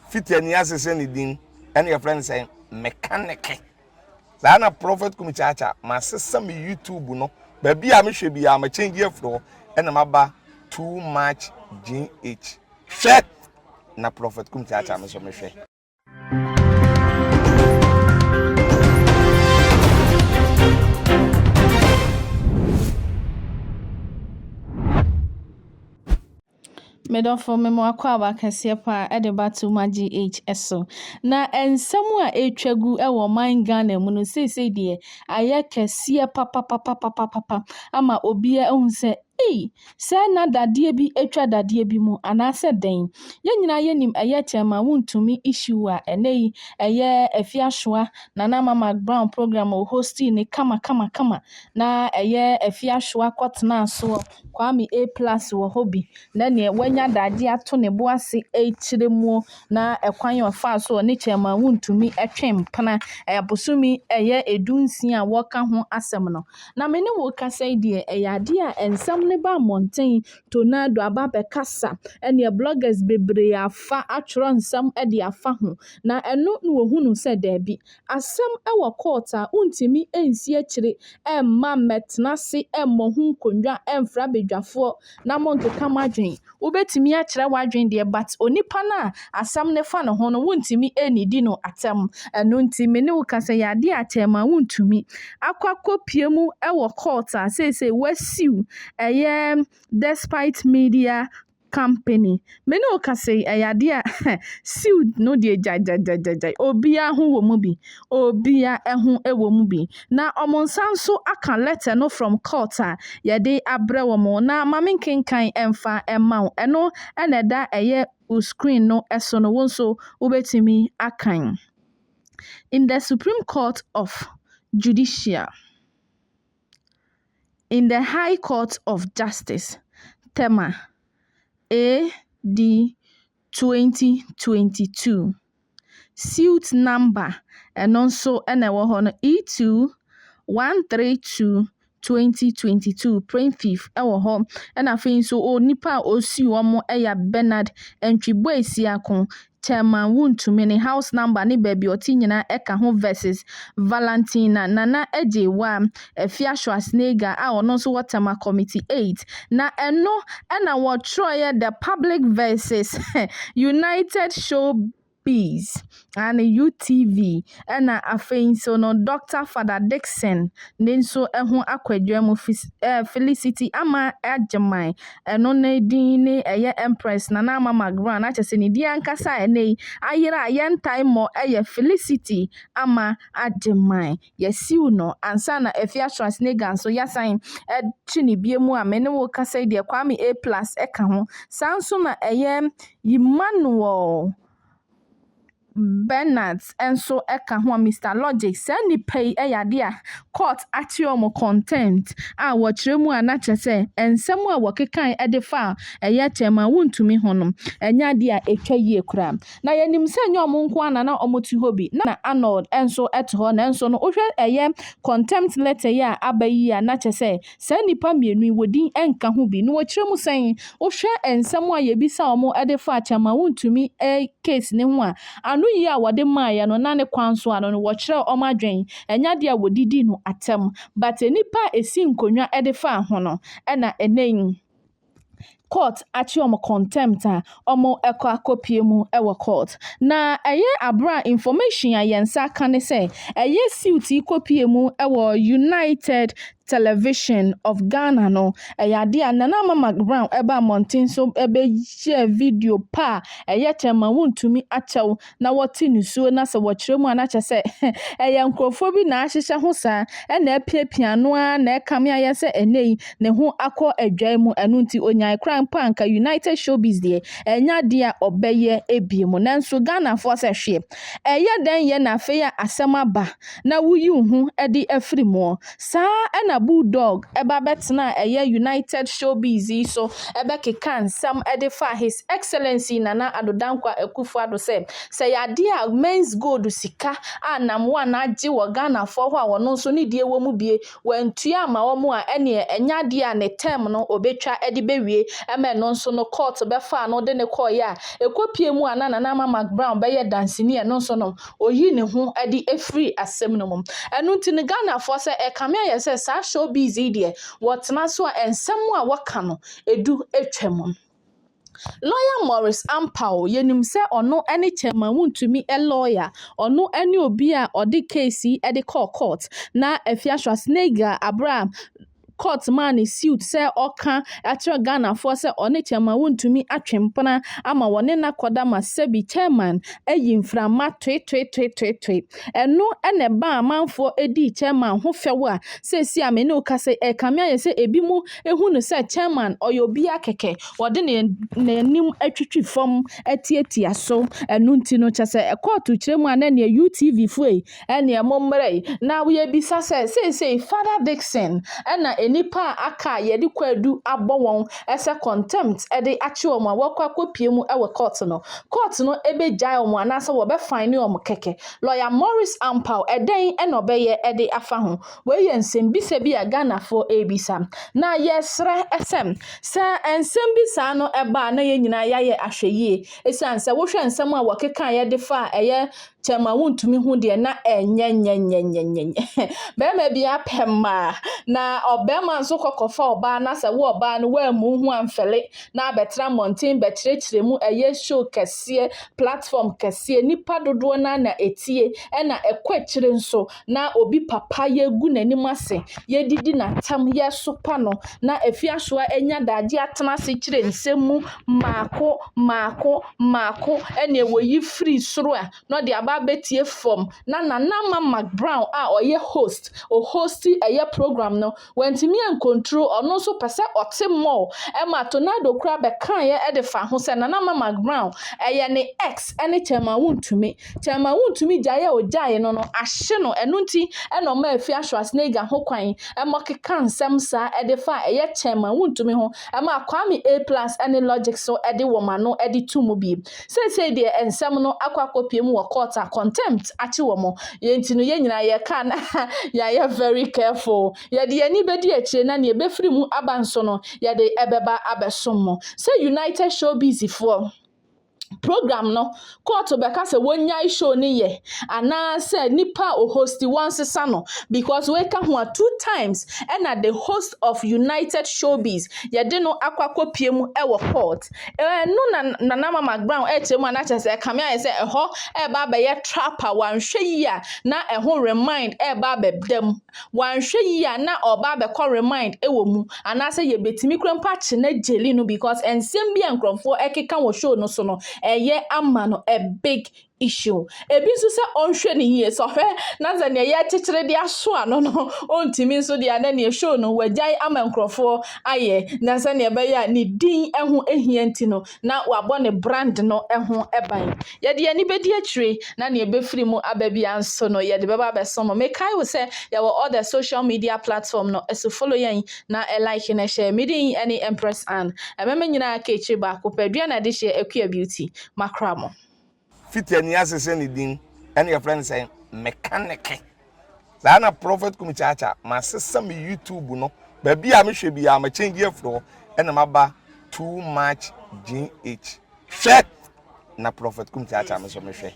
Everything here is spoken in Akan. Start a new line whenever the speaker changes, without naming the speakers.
fit any assassin din and your friend saying mechanic. Sana prophet kumichacha my sister me YouTube no baby am hwe bi am change afro and maba too much GH shit na prophet kumichacha me so me hwe.
Medofo memo akwa abakase pa edeba too much GH so na ensemu a etwagu e wo man Ghana mu no sei de aye kase papa ama obi ehun se se na dadie bi etwa dadie bi mu anase den ye nyina yenim eye Tema Wuntumi issue a enei eye Afia Schwar na Mcbrown program o hosting ni kama na eye Afia Schwar kotena so Kwame A+ wo hobby na ne wanya dade ato ne bo ase echiremu na ekwan ofa so ne Tema Wuntumi etwempana abosumi eye edunsi a woka ho asem no na mene wo kasa de eyade a ensam ne ba mountain tornado ababe kasa ene bloggers bebre afa atworo nsam de afa ho na eno no wohunu se da bi asem ewo court a untimi ensi akire emma metnase emmo hu konwa emfra bedwafo na monke kamadwen ubetimi akire wadwen de but onipa na asam ne fa ne ho no wuntimi enidi no atem eno ntimi ne wo kasa yade a Tema Wuntumi akwakopiemu ewo court a say wasiu eye despite media company many okase ayade a sued no de jai obia ho wo mu bi obia ehun ewo mu bi na omonsan so aka letter no from court a yede abre wo mo na mamenkenkan emfa emma eno eneda eye screen no eso no wonso ubetimi akan in the Supreme Court of Judicial in the High Court of Justice Tema AD 2022 suit number and also E2 132 2022 print 5th ewo ho and afin so onipa osi omo eya Bernard Entwibo esiakon Tema Wuntumi ne house number ne baby oti nyina eka ho versus Valentina Nana Ejewa Afia Schwarzenegger a ono so Tema committee 8 na eno na wo troye the public versus United Showbiz and UTV na afin so no Dr. Fada Dixon nenso ehun akwadwam Felicity ama agemai eno na din ne eye Empress na Mcbrown na chese ne di ankasa enei ayira yentai mo eye Felicity ama agemai yesiu no ansa na Afia Schwarzenegger so yasan chini biemu a mene wo kasa de Kwame A+ eka ho sanso na eye Emmanuel Bernard enso eka ho Mr. Logic sani pay eyade a court atiomo content a wo kiremu ana chese ensemu a wokekan edefa eye Tema Wuntumi honom enya de a etwa yie kura na yanim se nya omonko ana na omotu hobi na Arnold enso eto na enso no ohwe eye contempt letter ya abayi a na chese sani pa mienu wodin enka ho bi no wo kiremu sen ohwe ensemu a yebisa omo edefa Tema Wuntumi case ne ho a anu yi a wode maaya no na ne kwanso ano no wo kire omadwen enya de a wodidi no atem but enipa esi nkonwa edefa ho no na eneyin court achi omo contempt a omo eko akopie mu ewo court na eye abra information a yensa kane se eye suit kopie mu ewo United Television of Ghana no eyade a Nana Mcbrown eba mountain so ebe share video pa eye Tema Wuntumi achew na woti nusuo na se wokyeremu anache se eye nkrofo bi na ahyehye ho sa na epiapia no a na ekame aye se enei ne ho akọ adwan mu anu nti onyai kran panka United Showbiz de enya de a obeye ebiemu nanso Ghana fo se hwe eye den ye na fe ya asema ba na wuyi hu edi afrimo sa na a bulldog eba betena eye United Showbiz so ebe kekan some edifa His Excellency Nana Adodankwa Akufo-Addo say yade a men's gold sika anam one agye wo Ghana for ho a wono so ne die wo mu bie wantua ama wo mu a ene enyade a ne term no obetwa ede bewie ema no so no court befa no de ne call ya ekopie mu ana Nana Mcbrown be ye dancini e no so no oyi ne ho ede efri asem no mum enu nti ne Ghana for say e kame ye say sa showbiz die wotena so ensem a waka no edu etwam. Lawyer Morris Ampao yenim se ono ene Tema Wuntumi lawyer ono ene obi a odi case e de court na Afia Schwar Abraham court man suit say oka atra Ghana for say one Tema Wuntumi atwempena ama wone na koda ma sebi chairman eyimframa twe eno ene ba amanfo edi chairman ho fewo a sesi amene o kase e kamia ye say ebi mu ehunu say chairman oyobi akeke wode ne nim atwitwi fom atietia so eno nti no chase e court kiremu ana ne UTV foi ene mommere na we bisa say Fada Dixon ena enipa aka yedi kwadu abọ won ese contempt ede achi omo wakwa kopie mu ewe court no ebe jai omo anase wo be fine omo keke lawyer Morris Ampao eden enobeye ede afa ho we ye nsem bisa bi a Ghana for ebisa na yesre esem se ensem bisa no eba na ye nyina ya ye ahweye esan se wo hwe ensem a wokeka ye de fa eye Tema Wuntumi hu de na enyenyenyenyenyenye be ma bi apemma na obema nso kokofa oba na se wo oba no wa mu hu amfele na betra mountain betrechire mu eye show kese platform kese nipa dodo na etie na ekwachire nso na obi papa ye gu nanim ase ye didi na tam ye sopa no na Afia Schwar enya daje atena se kire nsemu maako ene woyi free soro a no de aba betie form na Nana Mcbrown a oye hosti eye program no wantimi en control ono so pese otimo ma tornado kra be kan ye e de fa ho se Nana Mcbrown eye ne ex ene Tema Wuntumi jaye ojaye no ahye no enu nti eno ma Afia Schwar ho kwan mo keka nsem sa e de fa eye Tema Wuntumi ho ma Kwame A+ ene logic so e de woma no e de tumu bi say de ensem no akwakopie mu wo court a contempt achi womo ye nti no ye nyina ye ka na ya very careful ye de ani bedi akire na ne ebefiri mu abanso no ye de ebeba abesom say United Showbiz for program no court beka se wonya show ni ye ana say nipa o host one sesa no because we ka ho 2 times and the host of United Showbiz ye de no akwakopie mu e wo court no na Nana Mcbrown e chemu ana chese kame aye se eho e ba be ye trapper wanhwe yi a na eho remind e ba be dem wanhwe yi a na oba be ko remind e wo mu ana say ye betimi krempa che na jeli no because ensem bi enkrofo ekeka wo show no so no eye amano a big issue ebi so se onhwe ne hie so hwe na za ne ye chechire de aso ano no ontimi so de ana ne show no wajai amankrofo aye na za ne be ya ne din eho ehie ntino na wabo ne brand no eho eban ye de ani bedi akire na ne befiri mu ababi anso no ye de beba besomo me kai wo se ya wo all the social media platform no eso follow yen na like na share me din any Empress and emema nyina ka echi ba ko padua na de share Akua Beauty makramo
fitiani asese ni din and your friend say mechanic na prophet kumichacha ma sesa me YouTube no ba bia me hwe bia ma change afro and maba too much gh shit na prophet kumichacha me so me hwe